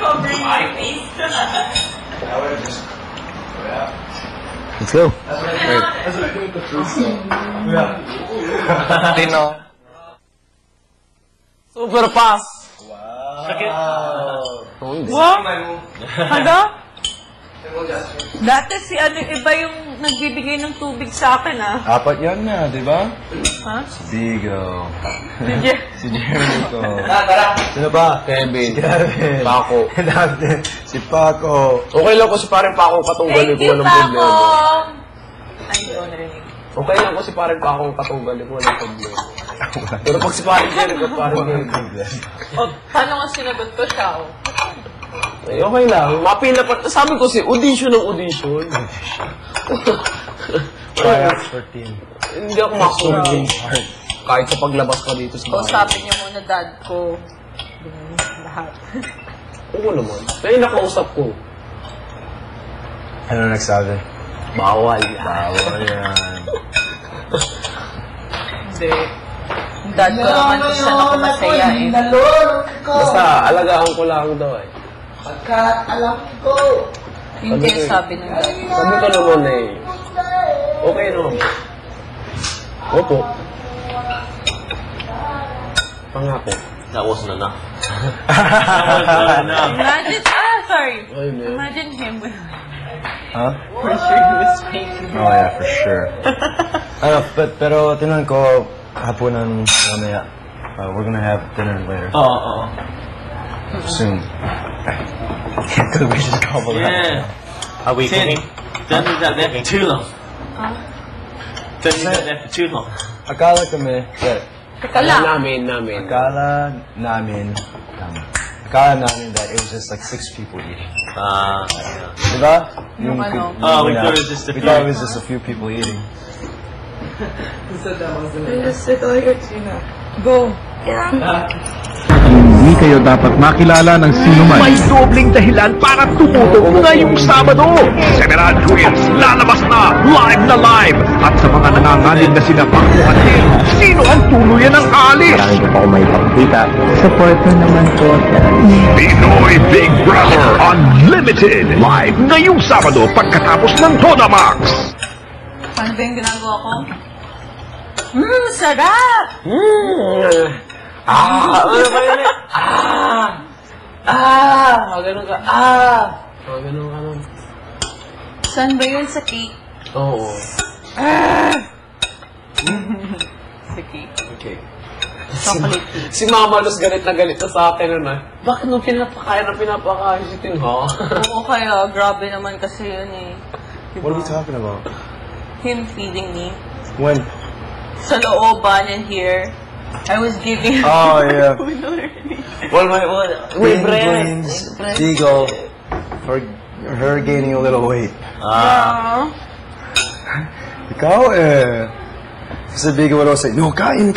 covering my face. Let's go. Tino. Super pass. Wow! Ano? Dati si ano, iba yung nagbibigay ng tubig sa akin, ah. Apat yan na, di ba? Ha? Si Bigo. Sige. Si Jericho. Sino ba? Kevin. Si Kevin. Paco. Si Paco. Okay lang ko si parang Paco katunggali Thank ko you, walang Paco! problema. Ay, hindi ko narinig. Okay lang ko si parang Paco katunggali ko walang problema. Pero pag si parang Jericho, parang Jericho. O, paano nga sinagot ko siya, oh? Eh, okay lang. Mapila pa. Sabi ko si audition ng audition. Trials for team. Hindi ako maximum. Kahit sa paglabas ka dito sa O, bahay. sabi niyo muna, dad ko. Lahat. Oo naman. Kaya nakausap ko. Ano nagsabi? Bawal. Bawal yan. Hindi. Yung dad ko naman kung saan ako masaya, eh. Basta, alagaan ko lang daw eh. Alam ko. Hindi sabi ng dad. Sabi ko naman eh. Okay naman. Opo. Pangako. That wasn't enough. Imagine, sorry. Ay, man. Imagine him with... Huh? For sure he was speaking. Oh yeah, for sure. Pero tinan ko, hapunan mamaya. We're gonna have dinner later. Oh. Soon. Because we just gobbled Yeah. Are we cooking? Don't leave that there for too long. Don't leave that there for too long. Akala kami, Teka lang. Akala namin that it was just like 6 people eating. Yeah. Diba? Yung ano? Oh, we thought it was just a We few. thought it was just a few people eating. Just sit all your Go. Hindi kayo dapat makilala ng sino man. May dobling dahilan para tumutok ngayong Sabado. Several Twins lalabas na live. At sa mga nangangalim na sina Paco at Tim, sino ang tuluyan ng alis? Marami ko pa kung may pakita. Support mo naman po. Pinoy Big Brother Unlimited live ngayong Sabado pagkatapos ng Todamax. Paano ba yung ginagawa ko? Sarap! Ano ba yun eh? Ganun ka. Ganun ka nun. Saan ba yun sa cake? Oo. Sa cake. Okay. Chocolate cake. Si Mama Luz galit na sa akin nun ah. Bakit nung pinapakain si Tinha? Oo, kaya grabe naman kasi yun eh. What are we talking about? Him feeding me. When? Sa looban and here, I was giving Oh yeah. Wait, Brian. Blames Bigo for her gaining a little weight. Ikaw eh. Kasi Bigo would always say, no, kain.